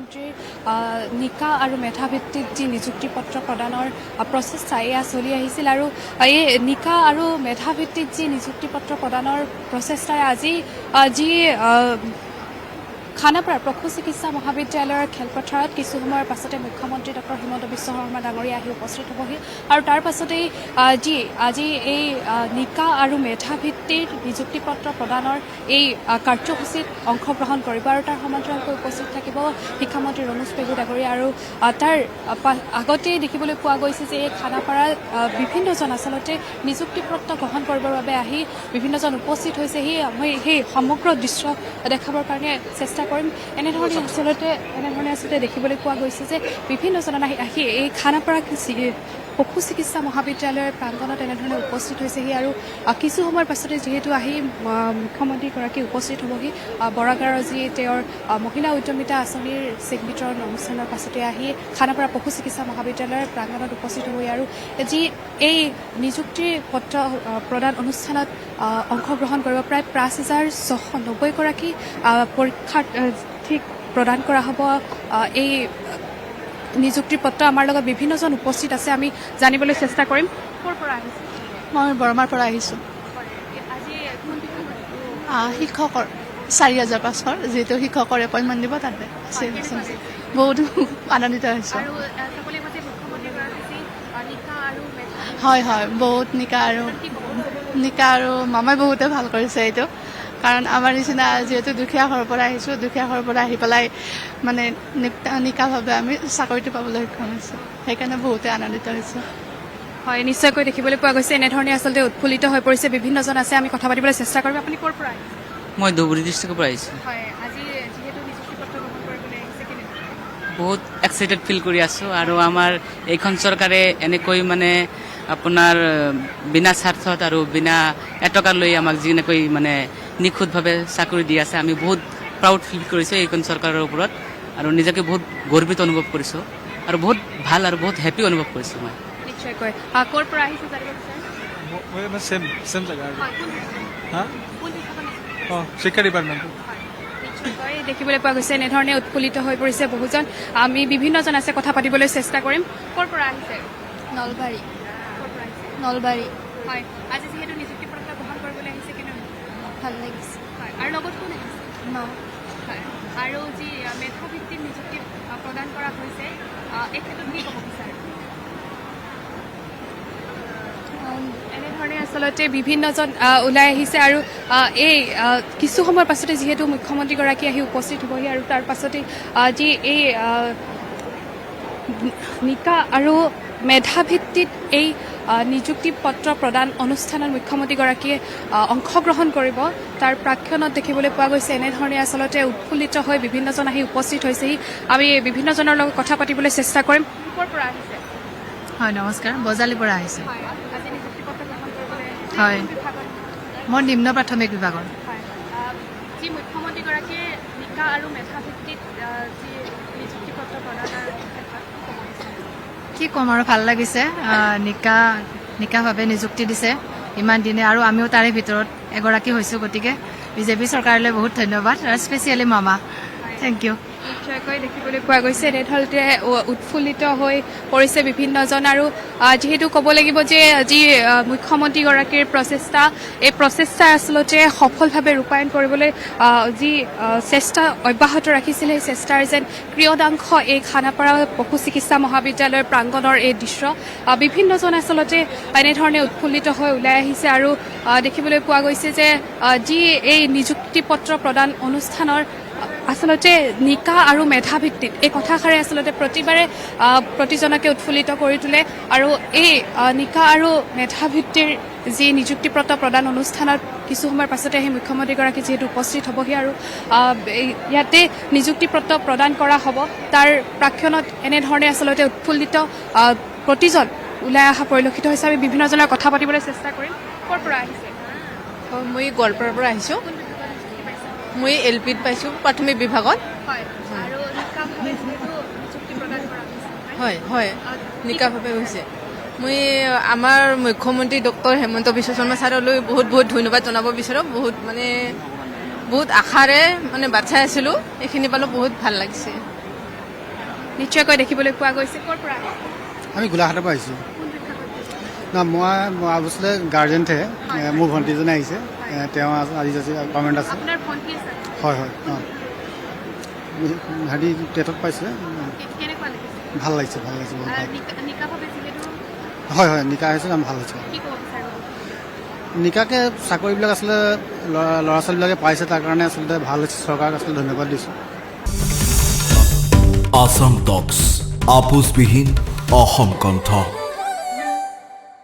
মুখ্যমন্ত্ৰীৰ নিকা আৰু মেধাভিত্তিক যি নিযুক্তি পত্ৰ প্ৰদানৰ প্ৰচেষ্টা এয়া চলি আহিছিল আৰু এই নিকা আৰু মেধাভিত্তিক যি নিযুক্তি পত্ৰ প্ৰদানৰ প্ৰচেষ্টাৰে আজি যি খানাপাৰা পশু চিকিৎসা মহাবিদ্যালয়ৰ খেলপথাৰত কিছু সময়ৰ পাছতে মুখ্যমন্ত্ৰী ডক্টৰ হিমন্ত বিশ্ব শৰ্মা ডাঙৰীয়া আহি উপস্থিত হ'বহি আৰু তাৰ পাছতেই আজি এই নিকা আৰু মেধাভিত্তিৰ নিযুক্তি পত্ৰ প্ৰদানৰ এই কাৰ্যসূচীত অংশগ্ৰহণ কৰিব আৰু তাৰ সমান্তৰালকৈ উপস্থিত থাকিব শিক্ষামন্ত্ৰী ৰমেশ পেগু ডাঙৰীয়া আৰু তাৰ আগতেই দেখিবলৈ পোৱা গৈছে যে এই খানাপাৰাত বিভিন্নজন আচলতে নিযুক্তি পত্ৰ গ্ৰহণ কৰিবৰ বাবে আহি বিভিন্নজন উপস্থিত হৈছেহি মই সেই সমগ্ৰ দৃশ্য দেখাবৰ কাৰণে চেষ্টা কৰিম এনেধৰণে আচলতে দেখিবলৈ পোৱা গৈছে যে বিভিন্নজন আহি এই খানাপাৰা পশু চিকিৎসা মহাবিদ্যালয়ৰ প্ৰাংগণত এনেধৰণে উপস্থিত হৈছেহি আৰু কিছু সময়ৰ পাছতে যিহেতু আহি মুখ্যমন্ত্ৰীগৰাকী উপস্থিত হ'বহি বৰাগাঁৱৰ যি তেওঁৰ মহিলা উদ্যমিতা আঁচনিৰ চেক বিতৰণ অনুষ্ঠানৰ পাছতে আহি খানাপাৰা পশু চিকিৎসা মহাবিদ্যালয়ৰ প্ৰাংগণত উপস্থিত হ'বহি আৰু যি এই নিযুক্তি পত্ৰ প্ৰদান অনুষ্ঠানত অংশগ্ৰহণ কৰিব প্ৰায় ৫,৬৯০গৰাকী পৰীক্ষাৰ্থীক প্ৰদান কৰা হ'ব এই নিযুক্তি পত্ৰ আমাৰ লগত বিভিন্নজন উপস্থিত আছে আমি জানিবলৈ চেষ্টা কৰিম ক'ৰ পৰা আহিছে মই বৰমাৰ পৰা আহিছোঁ শিক্ষকৰ ৪,৫০০ যিহেতু শিক্ষকৰ এপইণ্টমেণ্ট দিব তাতে বহুত আনন্দিত হৈছোঁ হয় হয় বহুত নিকা আৰু মামাই বহুতে ভাল কৰিছে এইটো কাৰণ আমাৰ নিচিনা যিহেতু দুখীয়া ঘৰৰ পৰা আহিছোঁ দুখীয়া ঘৰৰ পৰা আহি পেলাই মানে নিকাভাৱে আমি চাকৰিটো পাবলৈ সক্ষম হৈছোঁ সেইকাৰণে বহুতে আনন্দিত হৈছোঁ হয় নিশ্চয়কৈ দেখিবলৈ পোৱা গৈছে এনেধৰণে আচলতে উৎফুল্লিত হৈ পৰিছে বিভিন্নজন আছে আমি কথা পাতিবলৈ চেষ্টা কৰিম আপুনি ক'ৰ পৰা আহিছে মই ধুবুৰী ডিষ্ট্ৰিক্টৰ পৰা আহিছোঁ হয় আজি যিহেতু নিযুক্তি পত্ৰ গ্ৰহণ কৰিবলৈ আহিছে কেনেকুৱা বহুত এক্সাইটেড ফিল কৰি আছোঁ আৰু আমাৰ এইখন চৰকাৰে এনেকৈ মানে আপোনাৰ বিনা স্বাৰ্থত আৰু বিনা এটকা লৈ আমাক যেনেকৈ মানে নিখুঁতভাৱে চাকৰি দি আছে আমি বহুত প্ৰাউড ফিল কৰিছোঁ এইখন চৰকাৰৰ ওপৰত আৰু নিজকে বহুত গৰ্বিত অনুভৱ কৰিছোঁ আৰু বহুত ভাল আৰু বহুত হেপী অনুভৱ কৰিছোঁ মই নিশ্চয়কৈ ক'ৰ পৰা আহিছে জানিব বিচাৰিম सेम जगह शिक्षा डिपार्टमेंट নিশ্চয়কৈ দেখিবলৈ পোৱা গৈছে এনেধৰণে উৎফুল্লিত হৈ পৰিছে বহুজন আমি বিভিন্নজন আছে কথা পাতিবলৈ চেষ্টা কৰিম ক'ৰ পৰা আহিছে নলবাৰী ক'ৰ পৰা আহিছে নলবাৰী হয় আজি যিহেতু নিযুক্তি পত্ৰ গ্ৰহণ কৰিবলৈ আহিছে কেনেকুৱা ভাল লাগিছে হয় আৰু লগত কোন আহিছে ন হয় আৰু যি মেধাভিত্তিক নিযুক্তি প্ৰদান কৰা হৈছে এই ক্ষেত্ৰত কি ক'ব বিচাৰে এনেধৰণে আচলতে বিভিন্নজন ওলাই আহিছে আৰু এই কিছু সময়ৰ পাছতে যিহেতু মুখ্যমন্ত্ৰীগৰাকী আহি উপস্থিত হ'বহি আৰু তাৰ পাছতে যি এই নিকা আৰু মেধাভিত্তিত এই নিযুক্তি পত্ৰ প্ৰদান অনুষ্ঠানত মুখ্যমন্ত্ৰীগৰাকীয়ে অংশগ্ৰহণ কৰিব তাৰ প্ৰাক্ষণত দেখিবলৈ পোৱা গৈছে এনেধৰণে আচলতে উৎফুল্লিত হৈ বিভিন্নজন আহি উপস্থিত হৈছেহি আমি বিভিন্নজনৰ লগত কথা পাতিবলৈ চেষ্টা কৰিম ক'ৰ পৰা আহিছে হয় নমস্কাৰ বজালিৰ পৰা আহিছোঁ আজি নিযুক্তি পত্ৰ গ্ৰহণ কৰিবলৈ হয় মই নিম্ন প্ৰাথমিক বিভাগৰ হয় যি মুখ্যমন্ত্ৰীগৰাকীয়ে নিকা আৰু মেধাভিত্তিক যি নিযুক্তি পত্ৰ প্ৰদানৰ ক্ষেত্ৰত কি ক'ম আৰু ভাল লাগিছে নিকাভাৱে নিযুক্তি দিছে ইমান দিনে আৰু আমিও তাৰে ভিতৰত এগৰাকী হৈছোঁ গতিকে বিজেপি চৰকাৰলৈ বহুত ধন্যবাদ আৰু স্পেচিয়েলি মামা থেংক ইউ নিশ্চয়কৈ দেখিবলৈ পোৱা গৈছে এনেধৰণে উৎফুল্লিত হৈ পৰিছে বিভিন্নজন আৰু যিহেতু ক'ব লাগিব যে যি মুখ্যমন্ত্ৰীগৰাকীৰ প্ৰচেষ্টা এই প্ৰচেষ্টা আচলতে সফলভাৱে ৰূপায়ণ কৰিবলৈ যি চেষ্টা অব্যাহত ৰাখিছিল সেই চেষ্টাৰ যেন ক্ৰিয়দাংশ এই খানাপাৰা পশু চিকিৎসা মহাবিদ্যালয়ৰ প্ৰাংগণৰ এই দৃশ্য বিভিন্নজন আচলতে এনেধৰণে উৎফুল্লিত হৈ ওলাই আহিছে আৰু দেখিবলৈ পোৱা গৈছে যে যি এই নিযুক্তি পত্ৰ প্ৰদান অনুষ্ঠানৰ আচলতে নিকা আৰু মেধাভিত্তিত এই কথাষাৰে আচলতে প্ৰতিবাৰে প্ৰতিজনকে উৎফুল্লিত কৰি তোলে আৰু এই নিকা আৰু মেধাভিত্তিৰ যি নিযুক্তি পত্ৰ প্ৰদান অনুষ্ঠানত কিছু সময়ৰ পাছতে সেই মুখ্যমন্ত্ৰীগৰাকী যিহেতু উপস্থিত হ'বহি আৰু ইয়াতে নিযুক্তি পত্ৰ প্ৰদান কৰা হ'ব তাৰ প্ৰাক্ষণত এনেধৰণে আচলতে উৎফুল্লিত প্ৰতিজন ওলাই অহা পৰিলক্ষিত হৈছে আমি বিভিন্নজনৰ কথা পাতিবলৈ চেষ্টা কৰিম ক'ৰ পৰা আহিছে মই গোৱালপাৰাৰ পৰা আহিছোঁ মই LPত পাইছোঁ প্ৰাথমিক বিভাগত হয় হয় নিকাভাৱে হৈছে মই আমাৰ মুখ্যমন্ত্ৰী ডক্টৰ হেমন্ত বিশ্ব শৰ্মা ছাৰলৈ বহুত বহুত ধন্যবাদ জনাব বিচাৰোঁ বহুত আশাৰে মানে বাট চাই আছিলোঁ এইখিনি পালোঁ বহুত ভাল লাগিছে নিশ্চয়কৈ দেখিবলৈ পোৱা গৈছে। ক'ৰ পৰা আহিছে? আমি গোলাঘাটৰ পৰা আহিছোঁ। না মই অৱশ্যে গাৰ্জেনহে, মোৰ ভণ্টিজনী আহিছে, তেওঁ আজি কমেণ্ট আছে। আপোনাৰ ভণ্টি আছে? হয় হয়, অঁ হেৰি টেটত পাইছে। কেনেকুৱা লাগিছে? ভাল লাগিছে, ভাল লাগিছে, বহুত ভাল। নিকাভাৱে যিহেতু হয় হয়, নিকা হৈছে, ভাল হৈছে। কি ক'ব বিচাৰিব? নিকাকে চাকৰিবিলাক আচলতে ল'ৰা ছোৱালীবিলাকে পাইছে, তাৰ কাৰণে আচলতে ভাল হৈছে। চৰকাৰক আচলতে ধন্যবাদ দিছোঁ। আসাম টক্স, আপোচবিহীন অসম কণ্ঠ।